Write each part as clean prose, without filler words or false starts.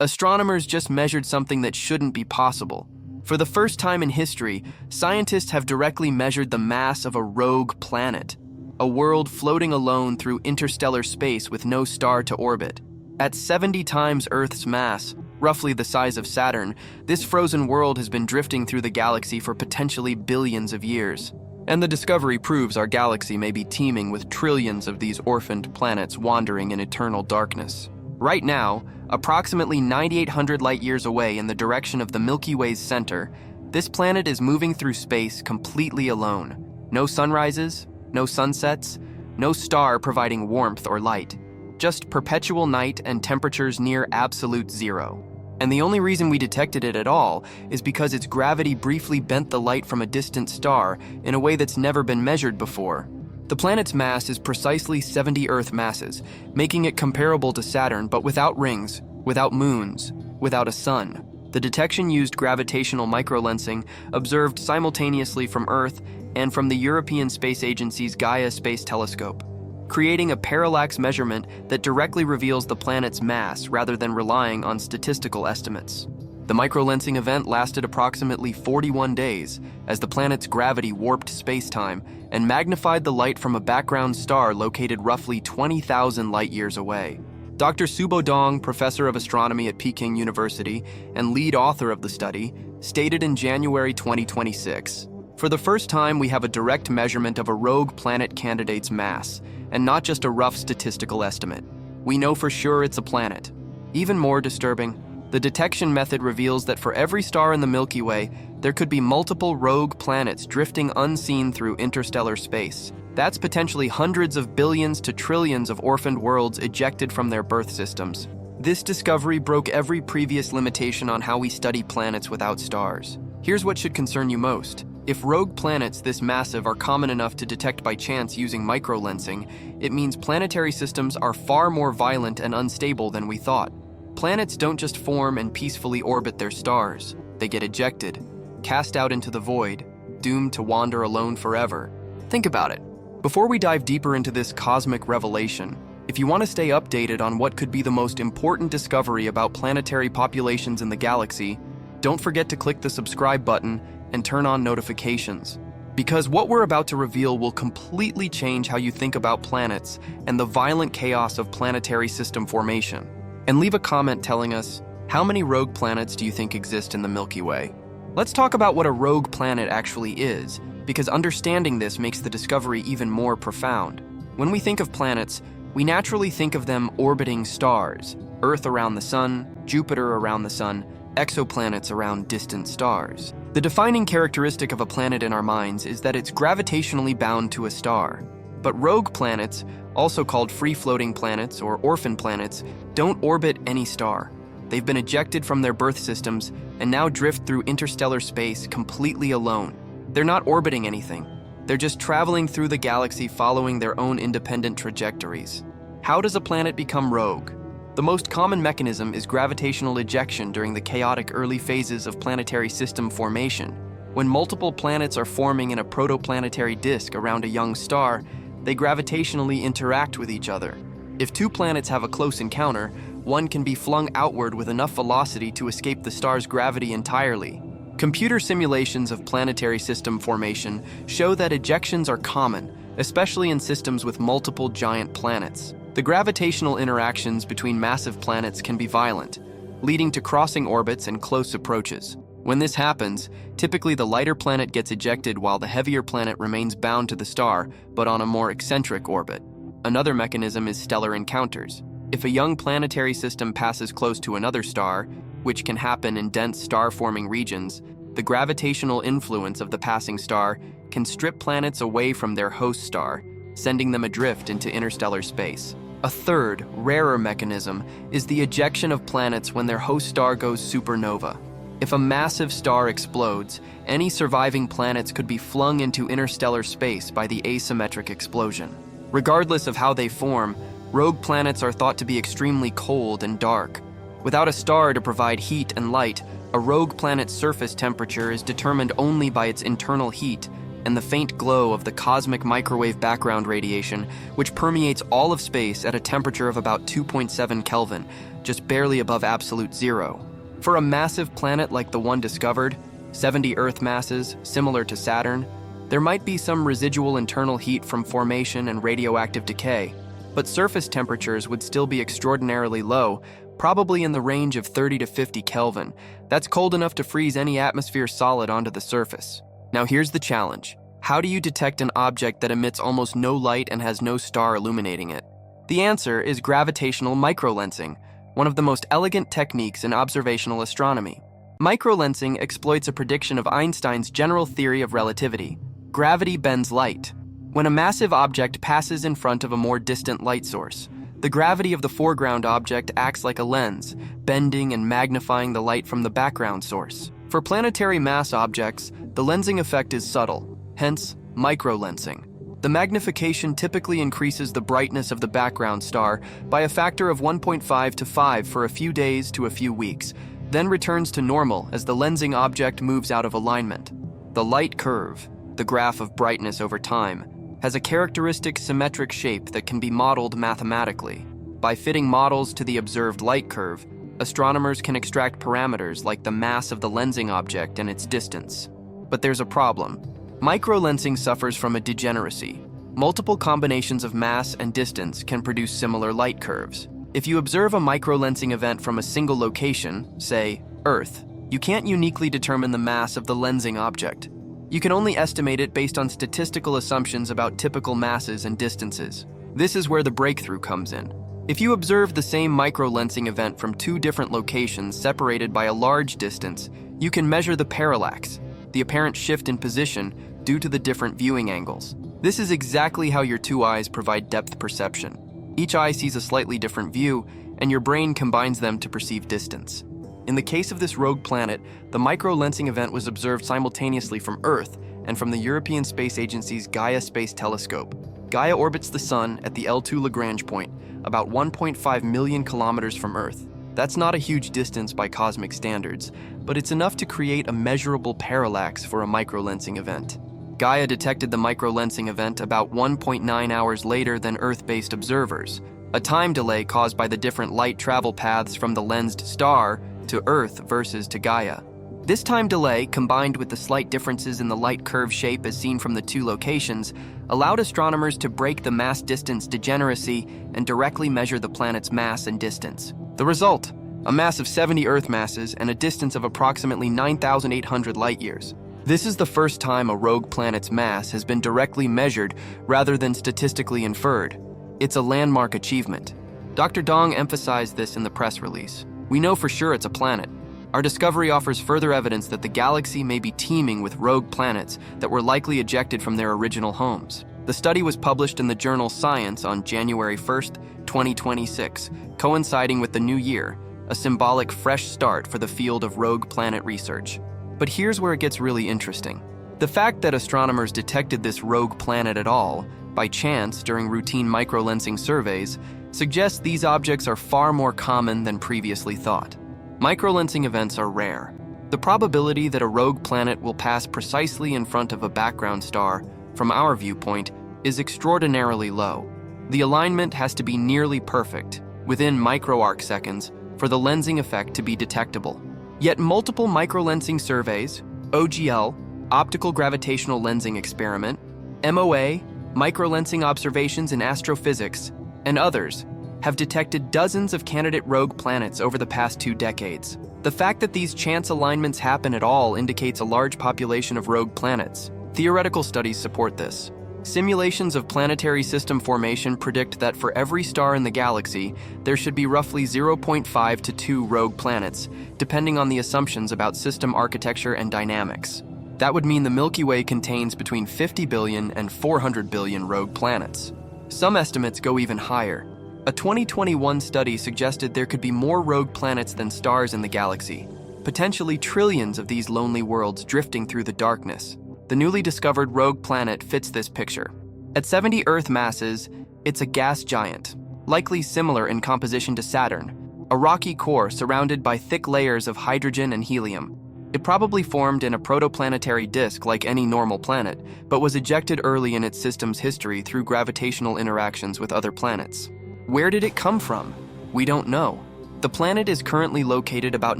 Astronomers just measured something that shouldn't be possible. For the first time in history, scientists have directly measured the mass of a rogue planet, a world floating alone through interstellar space with no star to orbit. At 70 times Earth's mass, roughly the size of Saturn, this frozen world has been drifting through the galaxy for potentially billions of years. And the discovery proves our galaxy may be teeming with trillions of these orphaned planets wandering in eternal darkness. Right now, approximately 9,800 light-years away in the direction of the Milky Way's center, this planet is moving through space completely alone. No sunrises, no sunsets, no star providing warmth or light. Just perpetual night and temperatures near absolute zero. And the only reason we detected it at all is because its gravity briefly bent the light from a distant star in a way that's never been measured before. The planet's mass is precisely 70 Earth masses, making it comparable to Saturn but without rings, without moons, without a sun. The detection used gravitational microlensing, observed simultaneously from Earth and from the European Space Agency's Gaia Space Telescope, creating a parallax measurement that directly reveals the planet's mass rather than relying on statistical estimates. The microlensing event lasted approximately 41 days as the planet's gravity warped space-time and magnified the light from a background star located roughly 20,000 light-years away. Dr. Subo, professor of astronomy at Peking University and lead author of the study, stated in January 2026, "For the first time, we have a direct measurement of a rogue planet candidate's mass, and not just a rough statistical estimate. We know for sure it's a planet." Even more disturbing, the detection method reveals that for every star in the Milky Way, there could be multiple rogue planets drifting unseen through interstellar space. That's potentially hundreds of billions to trillions of orphaned worlds ejected from their birth systems. This discovery broke every previous limitation on how we study planets without stars. Here's what should concern you most. If rogue planets this massive are common enough to detect by chance using microlensing, it means planetary systems are far more violent and unstable than we thought. Planets don't just form and peacefully orbit their stars. They get ejected, cast out into the void, doomed to wander alone forever. Think about it. Before we dive deeper into this cosmic revelation, if you want to stay updated on what could be the most important discovery about planetary populations in the galaxy, don't forget to click the subscribe button and turn on notifications. Because what we're about to reveal will completely change how you think about planets and the violent chaos of planetary system formation. And leave a comment telling us, how many rogue planets do you think exist in the Milky Way? Let's talk about what a rogue planet actually is, because understanding this makes the discovery even more profound. When we think of planets, we naturally think of them orbiting stars, Earth around the Sun, Jupiter around the Sun, exoplanets around distant stars. The defining characteristic of a planet in our minds is that it's gravitationally bound to a star. But rogue planets, also called free-floating planets or orphan planets, don't orbit any star. They've been ejected from their birth systems and now drift through interstellar space completely alone. They're not orbiting anything. They're just traveling through the galaxy following their own independent trajectories. How does a planet become rogue? The most common mechanism is gravitational ejection during the chaotic early phases of planetary system formation. When multiple planets are forming in a protoplanetary disk around a young star, they gravitationally interact with each other. If two planets have a close encounter, one can be flung outward with enough velocity to escape the star's gravity entirely. Computer simulations of planetary system formation show that ejections are common, especially in systems with multiple giant planets. The gravitational interactions between massive planets can be violent, leading to crossing orbits and close approaches. When this happens, typically the lighter planet gets ejected while the heavier planet remains bound to the star, but on a more eccentric orbit. Another mechanism is stellar encounters. If a young planetary system passes close to another star, which can happen in dense star-forming regions, the gravitational influence of the passing star can strip planets away from their host star, sending them adrift into interstellar space. A third, rarer mechanism is the ejection of planets when their host star goes supernova. If a massive star explodes, any surviving planets could be flung into interstellar space by the asymmetric explosion. Regardless of how they form, rogue planets are thought to be extremely cold and dark. Without a star to provide heat and light, a rogue planet's surface temperature is determined only by its internal heat, and the faint glow of the cosmic microwave background radiation, which permeates all of space at a temperature of about 2.7 Kelvin, just barely above absolute zero. For a massive planet like the one discovered, 70 Earth masses, similar to Saturn, there might be some residual internal heat from formation and radioactive decay, but surface temperatures would still be extraordinarily low, probably in the range of 30 to 50 Kelvin. That's cold enough to freeze any atmosphere solid onto the surface. Now here's the challenge. How do you detect an object that emits almost no light and has no star illuminating it? The answer is gravitational microlensing, one of the most elegant techniques in observational astronomy. Microlensing exploits a prediction of Einstein's general theory of relativity. Gravity bends light. When a massive object passes in front of a more distant light source, the gravity of the foreground object acts like a lens, bending and magnifying the light from the background source. For planetary mass objects, the lensing effect is subtle, hence microlensing. The magnification typically increases the brightness of the background star by a factor of 1.5 to 5 for a few days to a few weeks, then returns to normal as the lensing object moves out of alignment. The light curve, the graph of brightness over time, has a characteristic symmetric shape that can be modeled mathematically. By fitting models to the observed light curve, astronomers can extract parameters like the mass of the lensing object and its distance. But there's a problem. Microlensing suffers from a degeneracy. Multiple combinations of mass and distance can produce similar light curves. If you observe a microlensing event from a single location, say Earth, you can't uniquely determine the mass of the lensing object. You can only estimate it based on statistical assumptions about typical masses and distances. This is where the breakthrough comes in. If you observe the same microlensing event from two different locations separated by a large distance, you can measure the parallax, the apparent shift in position due to the different viewing angles. This is exactly how your two eyes provide depth perception. Each eye sees a slightly different view, and your brain combines them to perceive distance. In the case of this rogue planet, the microlensing event was observed simultaneously from Earth and from the European Space Agency's Gaia Space Telescope. Gaia orbits the Sun at the L2 Lagrange point, about 1.5 million kilometers from Earth. That's not a huge distance by cosmic standards, but it's enough to create a measurable parallax for a microlensing event. Gaia detected the microlensing event about 1.9 hours later than Earth-based observers, a time delay caused by the different light travel paths from the lensed star to Earth versus to Gaia. This time delay, combined with the slight differences in the light curve shape as seen from the two locations, allowed astronomers to break the mass-distance degeneracy and directly measure the planet's mass and distance. The result: a mass of 70 Earth masses and a distance of approximately 9,800 light-years. This is the first time a rogue planet's mass has been directly measured rather than statistically inferred. It's a landmark achievement. Dr. Dong emphasized this in the press release. We know for sure it's a planet. Our discovery offers further evidence that the galaxy may be teeming with rogue planets that were likely ejected from their original homes. The study was published in the journal Science on January 1st, 2026, coinciding with the new year, a symbolic fresh start for the field of rogue planet research. But here's where it gets really interesting. The fact that astronomers detected this rogue planet at all, by chance during routine microlensing surveys, suggests these objects are far more common than previously thought. Microlensing events are rare. The probability that a rogue planet will pass precisely in front of a background star, from our viewpoint, is extraordinarily low. The alignment has to be nearly perfect, within microarc seconds, for the lensing effect to be detectable. Yet multiple microlensing surveys, OGL, optical gravitational lensing experiment, MOA, microlensing observations in astrophysics, and others, have detected dozens of candidate rogue planets over the past 2 decades. The fact that these chance alignments happen at all indicates a large population of rogue planets. Theoretical studies support this. Simulations of planetary system formation predict that for every star in the galaxy, there should be roughly 0.5 to 2 rogue planets, depending on the assumptions about system architecture and dynamics. That would mean the Milky Way contains between 50 billion and 400 billion rogue planets. Some estimates go even higher. A 2021 study suggested there could be more rogue planets than stars in the galaxy, potentially trillions of these lonely worlds drifting through the darkness. The newly discovered rogue planet fits this picture. At 70 Earth masses, it's a gas giant, likely similar in composition to Saturn, a rocky core surrounded by thick layers of hydrogen and helium. It probably formed in a protoplanetary disk like any normal planet, but was ejected early in its system's history through gravitational interactions with other planets. Where did it come from? We don't know. The planet is currently located about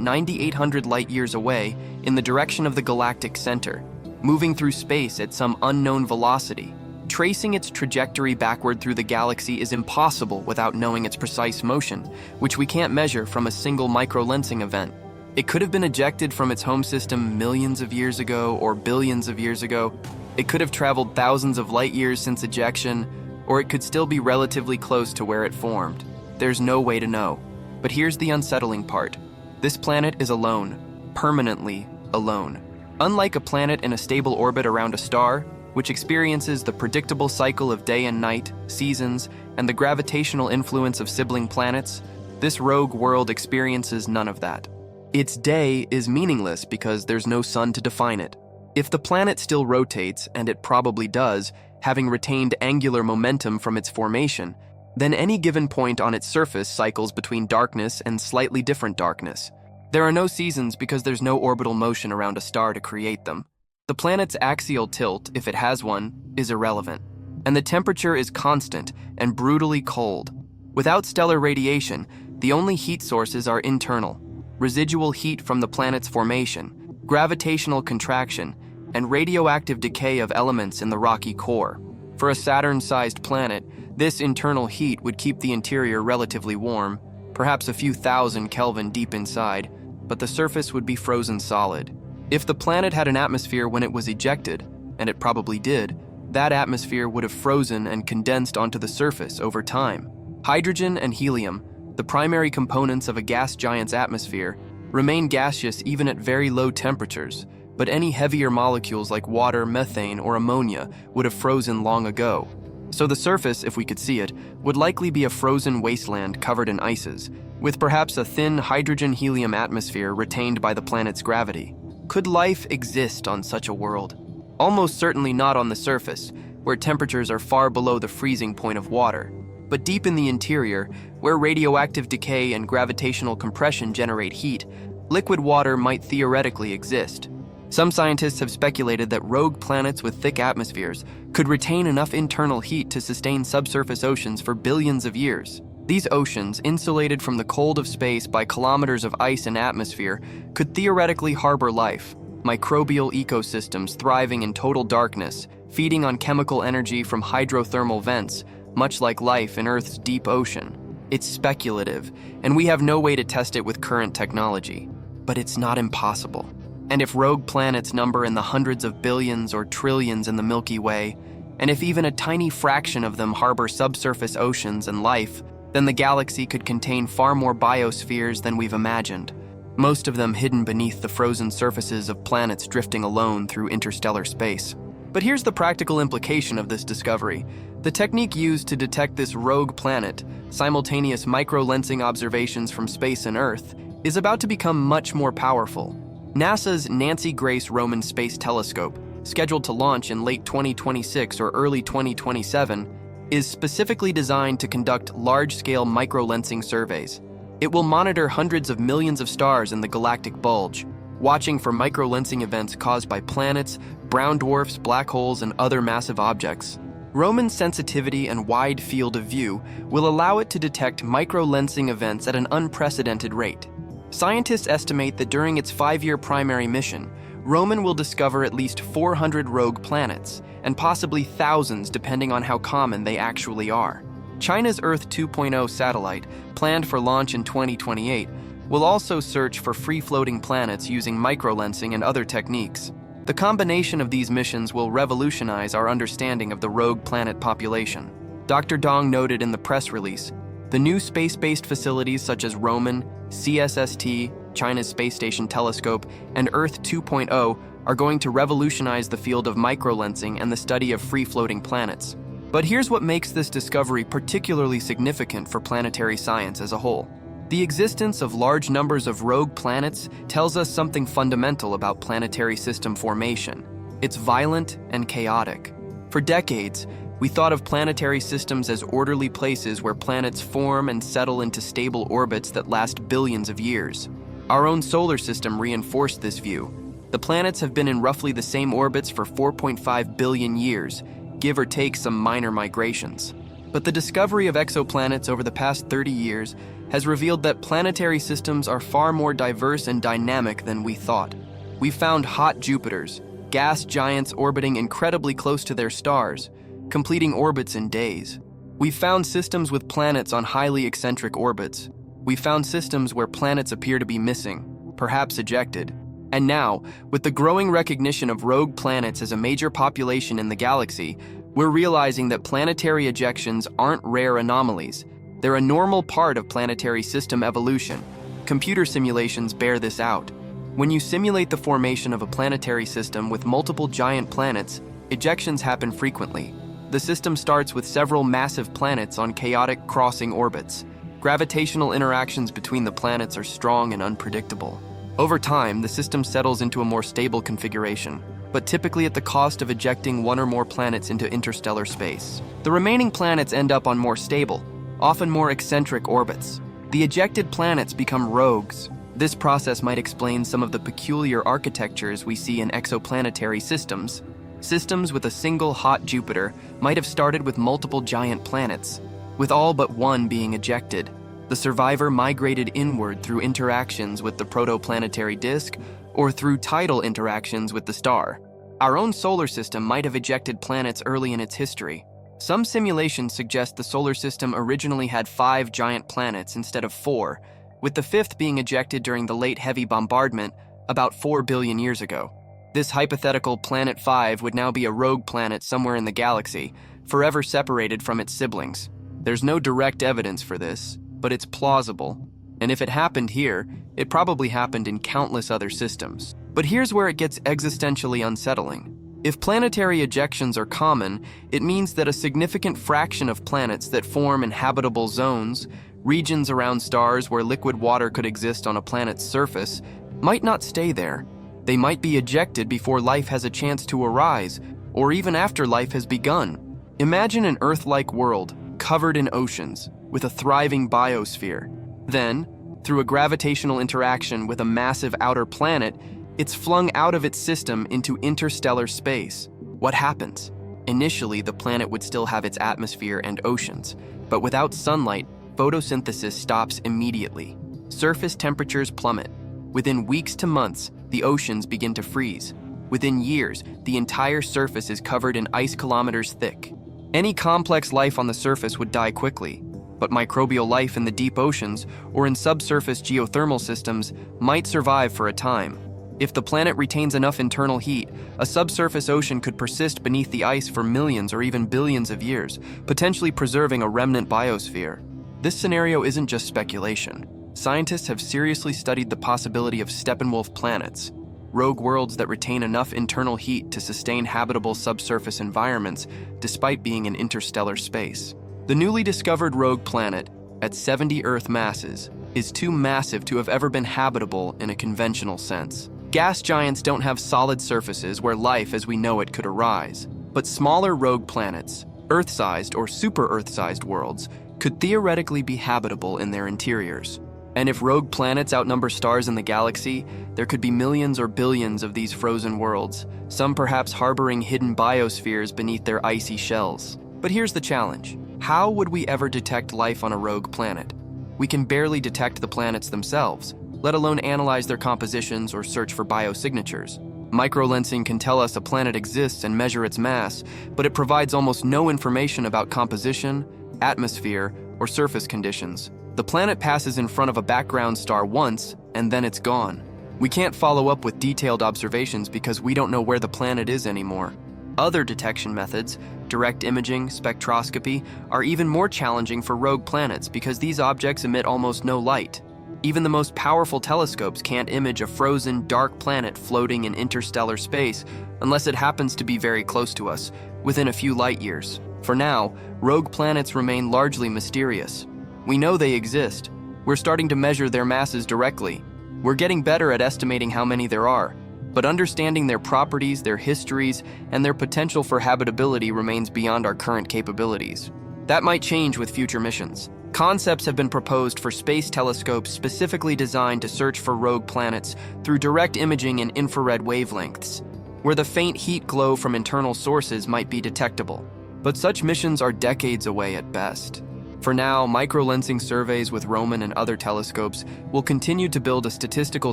9,800 light-years away in the direction of the galactic center, moving through space at some unknown velocity. Tracing its trajectory backward through the galaxy is impossible without knowing its precise motion, which we can't measure from a single microlensing event. It could have been ejected from its home system millions of years ago or billions of years ago. It could have traveled thousands of light-years since ejection, or it could still be relatively close to where it formed. There's no way to know. But here's the unsettling part. This planet is alone, permanently alone. Unlike a planet in a stable orbit around a star, which experiences the predictable cycle of day and night, seasons, and the gravitational influence of sibling planets, this rogue world experiences none of that. Its day is meaningless because there's no sun to define it. If the planet still rotates, and it probably does, having retained angular momentum from its formation, then any given point on its surface cycles between darkness and slightly different darkness. There are no seasons because there's no orbital motion around a star to create them. The planet's axial tilt, if it has one, is irrelevant, and the temperature is constant and brutally cold. Without stellar radiation, the only heat sources are internal: residual heat from the planet's formation, gravitational contraction, and radioactive decay of elements in the rocky core. For a Saturn-sized planet, this internal heat would keep the interior relatively warm, perhaps a few thousand Kelvin deep inside, but the surface would be frozen solid. If the planet had an atmosphere when it was ejected, and it probably did, that atmosphere would have frozen and condensed onto the surface over time. Hydrogen and helium, the primary components of a gas giant's atmosphere, remain gaseous even at very low temperatures, but any heavier molecules like water, methane, or ammonia would have frozen long ago. So the surface, if we could see it, would likely be a frozen wasteland covered in ices, with perhaps a thin hydrogen-helium atmosphere retained by the planet's gravity. Could life exist on such a world? Almost certainly not on the surface, where temperatures are far below the freezing point of water, but deep in the interior, where radioactive decay and gravitational compression generate heat, liquid water might theoretically exist. Some scientists have speculated that rogue planets with thick atmospheres could retain enough internal heat to sustain subsurface oceans for billions of years. These oceans, insulated from the cold of space by kilometers of ice and atmosphere, could theoretically harbor life, microbial ecosystems thriving in total darkness, feeding on chemical energy from hydrothermal vents, much like life in Earth's deep ocean. It's speculative, and we have no way to test it with current technology. But it's not impossible. And if rogue planets number in the hundreds of billions or trillions in the Milky Way, and if even a tiny fraction of them harbor subsurface oceans and life, then the galaxy could contain far more biospheres than we've imagined, most of them hidden beneath the frozen surfaces of planets drifting alone through interstellar space. But here's the practical implication of this discovery. The technique used to detect this rogue planet, simultaneous microlensing observations from space and Earth, is about to become much more powerful. NASA's Nancy Grace Roman Space Telescope, scheduled to launch in late 2026 or early 2027, is specifically designed to conduct large-scale microlensing surveys. It will monitor hundreds of millions of stars in the galactic bulge, watching for microlensing events caused by planets, brown dwarfs, black holes, and other massive objects. Roman's sensitivity and wide field of view will allow it to detect microlensing events at an unprecedented rate. Scientists estimate that during its 5-year primary mission, Roman will discover at least 400 rogue planets, and possibly thousands depending on how common they actually are. China's Earth 2.0 satellite, planned for launch in 2028, will also search for free-floating planets using microlensing and other techniques. The combination of these missions will revolutionize our understanding of the rogue planet population. Dr. Dong noted in the press release, the new space-based facilities such as Roman, CSST, China's Space Station Telescope, and Earth 2.0 are going to revolutionize the field of microlensing and the study of free-floating planets. But here's what makes this discovery particularly significant for planetary science as a whole. The existence of large numbers of rogue planets tells us something fundamental about planetary system formation. It's violent and chaotic. For decades, we thought of planetary systems as orderly places where planets form and settle into stable orbits that last billions of years. Our own solar system reinforced this view, The planets have been in roughly the same orbits for 4.5 billion years, give or take some minor migrations. But the discovery of exoplanets over the past 30 years has revealed that planetary systems are far more diverse and dynamic than we thought. We found hot Jupiters, gas giants orbiting incredibly close to their stars, completing orbits in days. We found systems with planets on highly eccentric orbits. We found systems where planets appear to be missing, perhaps ejected. And now, with the growing recognition of rogue planets as a major population in the galaxy, we're realizing that planetary ejections aren't rare anomalies. They're a normal part of planetary system evolution. Computer simulations bear this out. When you simulate the formation of a planetary system with multiple giant planets, ejections happen frequently. The system starts with several massive planets on chaotic crossing orbits. Gravitational interactions between the planets are strong and unpredictable. Over time, the system settles into a more stable configuration, but typically at the cost of ejecting one or more planets into interstellar space. The remaining planets end up on more stable, often more eccentric orbits. The ejected planets become rogues. This process might explain some of the peculiar architectures we see in exoplanetary systems. Systems with a single hot Jupiter might have started with multiple giant planets, with all but one being ejected. The survivor migrated inward through interactions with the protoplanetary disk or through tidal interactions with the star. Our own solar system might have ejected planets early in its history. Some simulations suggest the solar system originally had 5 giant planets instead of 4, with the 5th being ejected during the late heavy bombardment about 4 billion years ago. This hypothetical Planet 5 would now be a rogue planet somewhere in the galaxy, forever separated from its siblings. There's no direct evidence for this, but it's plausible. And if it happened here, it probably happened in countless other systems. But here's where it gets existentially unsettling. If planetary ejections are common, it means that a significant fraction of planets that form in habitable zones, regions around stars where liquid water could exist on a planet's surface, might not stay there. They might be ejected before life has a chance to arise, or even after life has begun. Imagine an Earth-like world, covered in oceans, with a thriving biosphere. Then, through a gravitational interaction with a massive outer planet, it's flung out of its system into interstellar space. What happens? Initially, the planet would still have its atmosphere and oceans, but without sunlight, photosynthesis stops immediately. Surface temperatures plummet. Within weeks to months, the oceans begin to freeze. Within years, the entire surface is covered in ice kilometers thick. Any complex life on the surface would die quickly, but microbial life in the deep oceans or in subsurface geothermal systems might survive for a time. If the planet retains enough internal heat, a subsurface ocean could persist beneath the ice for millions or even billions of years, potentially preserving a remnant biosphere. This scenario isn't just speculation. Scientists have seriously studied the possibility of Steppenwolf planets, rogue worlds that retain enough internal heat to sustain habitable subsurface environments despite being in interstellar space. The newly discovered rogue planet, at 70 Earth masses, is too massive to have ever been habitable in a conventional sense. Gas giants don't have solid surfaces where life as we know it could arise, but smaller rogue planets, Earth-sized or super-Earth-sized worlds, could theoretically be habitable in their interiors. And if rogue planets outnumber stars in the galaxy, there could be millions or billions of these frozen worlds, some perhaps harboring hidden biospheres beneath their icy shells. But here's the challenge. How would we ever detect life on a rogue planet? We can barely detect the planets themselves, let alone analyze their compositions or search for biosignatures. Microlensing can tell us a planet exists and measure its mass, but it provides almost no information about composition, atmosphere, or surface conditions. The planet passes in front of a background star once, and then it's gone. We can't follow up with detailed observations because we don't know where the planet is anymore. Other detection methods, direct imaging, spectroscopy, are even more challenging for rogue planets because these objects emit almost no light. Even the most powerful telescopes can't image a frozen, dark planet floating in interstellar space unless it happens to be very close to us, within a few light years. For now, rogue planets remain largely mysterious. We know they exist. We're starting to measure their masses directly. We're getting better at estimating how many there are, but understanding their properties, their histories, and their potential for habitability remains beyond our current capabilities. That might change with future missions. Concepts have been proposed for space telescopes specifically designed to search for rogue planets through direct imaging in infrared wavelengths, where the faint heat glow from internal sources might be detectable. But such missions are decades away at best. For now, microlensing surveys with Roman and other telescopes will continue to build a statistical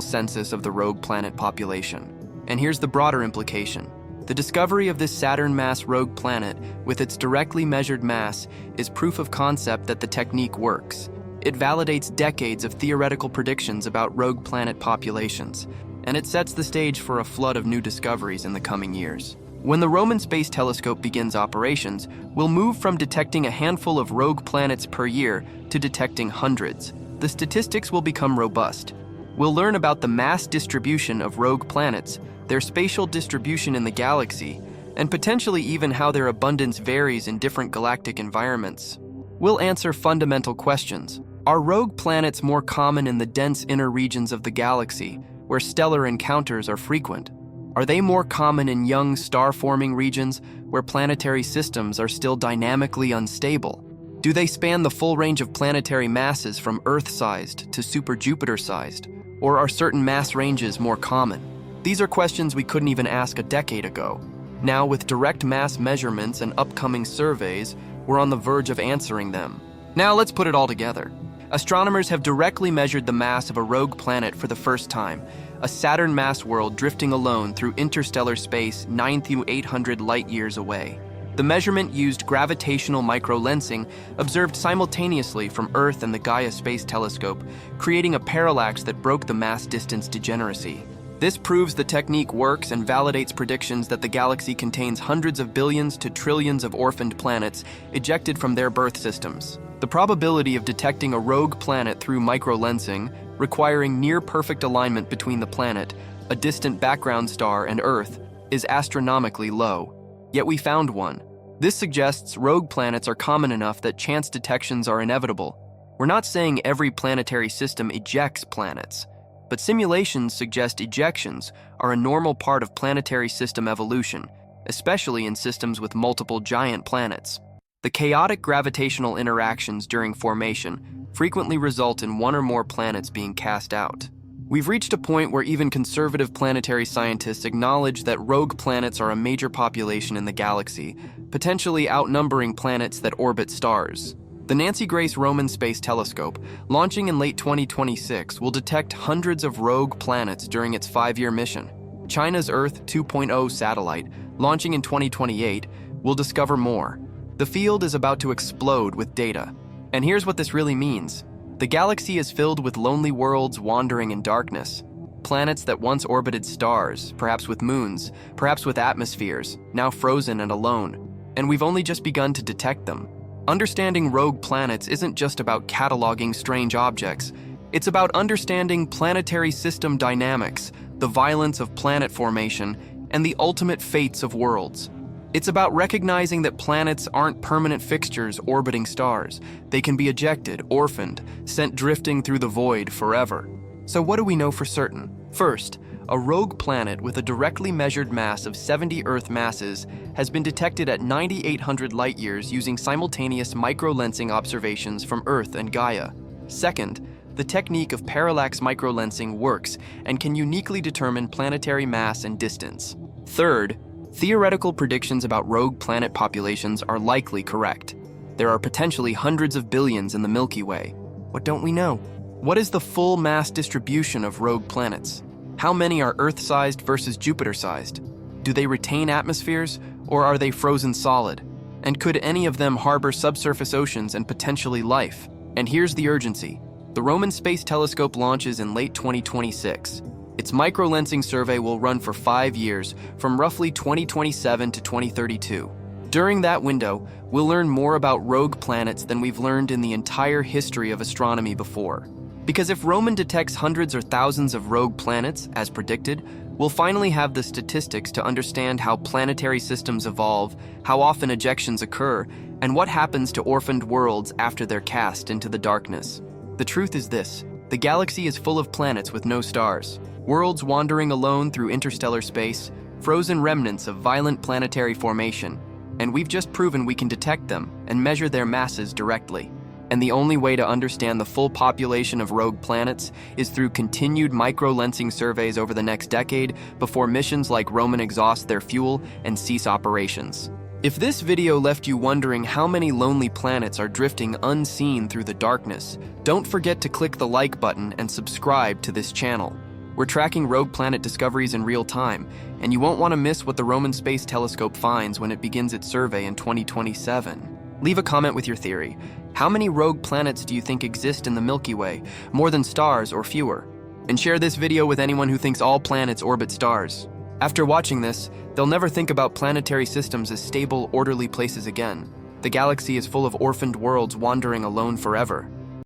census of the rogue planet population. And here's the broader implication. The discovery of this Saturn-mass rogue planet with its directly measured mass is proof of concept that the technique works. It validates decades of theoretical predictions about rogue planet populations, and it sets the stage for a flood of new discoveries in the coming years. When the Roman Space Telescope begins operations, we'll move from detecting a handful of rogue planets per year to detecting hundreds. The statistics will become robust. We'll learn about the mass distribution of rogue planets, their spatial distribution in the galaxy, and potentially even how their abundance varies in different galactic environments. We'll answer fundamental questions. Are rogue planets more common in the dense inner regions of the galaxy, where stellar encounters are frequent? Are they more common in young star-forming regions where planetary systems are still dynamically unstable? Do they span the full range of planetary masses from Earth-sized to super-Jupiter-sized, or are certain mass ranges more common? These are questions we couldn't even ask a decade ago. Now, with direct mass measurements and upcoming surveys, we're on the verge of answering them. Now, let's put it all together. Astronomers have directly measured the mass of a rogue planet for the first time, a Saturn-mass world drifting alone through interstellar space 9,800 light-years away. The measurement used gravitational microlensing observed simultaneously from Earth and the Gaia Space Telescope, creating a parallax that broke the mass-distance degeneracy. This proves the technique works and validates predictions that the galaxy contains hundreds of billions to trillions of orphaned planets ejected from their birth systems. The probability of detecting a rogue planet through microlensing, requiring near-perfect alignment between the planet, a distant background star, and Earth, is astronomically low. Yet we found one. This suggests rogue planets are common enough that chance detections are inevitable. We're not saying every planetary system ejects planets, but simulations suggest ejections are a normal part of planetary system evolution, especially in systems with multiple giant planets. The chaotic gravitational interactions during formation frequently result in one or more planets being cast out. We've reached a point where even conservative planetary scientists acknowledge that rogue planets are a major population in the galaxy, potentially outnumbering planets that orbit stars. The Nancy Grace Roman Space Telescope, launching in late 2026, will detect hundreds of rogue planets during its 5-year mission. China's Earth 2.0 satellite, launching in 2028, will discover more. The field is about to explode with data. And here's what this really means. The galaxy is filled with lonely worlds wandering in darkness. Planets that once orbited stars, perhaps with moons, perhaps with atmospheres, now frozen and alone. And we've only just begun to detect them. Understanding rogue planets isn't just about cataloging strange objects. It's about understanding planetary system dynamics, the violence of planet formation, and the ultimate fates of worlds. It's about recognizing that planets aren't permanent fixtures orbiting stars. They can be ejected, orphaned, sent drifting through the void forever. So what do we know for certain? First, a rogue planet with a directly measured mass of 70 Earth masses has been detected at 9,800 light-years using simultaneous microlensing observations from Earth and Gaia. Second, the technique of parallax microlensing works and can uniquely determine planetary mass and distance. Third, theoretical predictions about rogue planet populations are likely correct. There are potentially hundreds of billions in the Milky Way. What don't we know? What is the full mass distribution of rogue planets? How many are Earth-sized versus Jupiter-sized? Do they retain atmospheres, or are they frozen solid? And could any of them harbor subsurface oceans and potentially life? And here's the urgency. The Roman Space Telescope launches in late 2026. Its microlensing survey will run for 5 years, from roughly 2027 to 2032. During that window, we'll learn more about rogue planets than we've learned in the entire history of astronomy before. Because if Roman detects hundreds or thousands of rogue planets, as predicted, we'll finally have the statistics to understand how planetary systems evolve, how often ejections occur, and what happens to orphaned worlds after they're cast into the darkness. The truth is this: the galaxy is full of planets with no stars. Worlds wandering alone through interstellar space, frozen remnants of violent planetary formation, and we've just proven we can detect them and measure their masses directly. and the only way to understand the full population of rogue planets is through continued microlensing surveys over the next decade before missions like Roman exhaust their fuel and cease operations. If this video left you wondering how many lonely planets are drifting unseen through the darkness, don't forget to click the like button and subscribe to this channel. We're tracking rogue planet discoveries in real time, and you won't want to miss what the Roman Space Telescope finds when it begins its survey in 2027. Leave a comment with your theory. How many rogue planets do you think exist in the Milky Way, more than stars or fewer? And share this video with anyone who thinks all planets orbit stars. After watching this, they'll never think about planetary systems as stable, orderly places again. The galaxy is full of orphaned worlds wandering alone forever.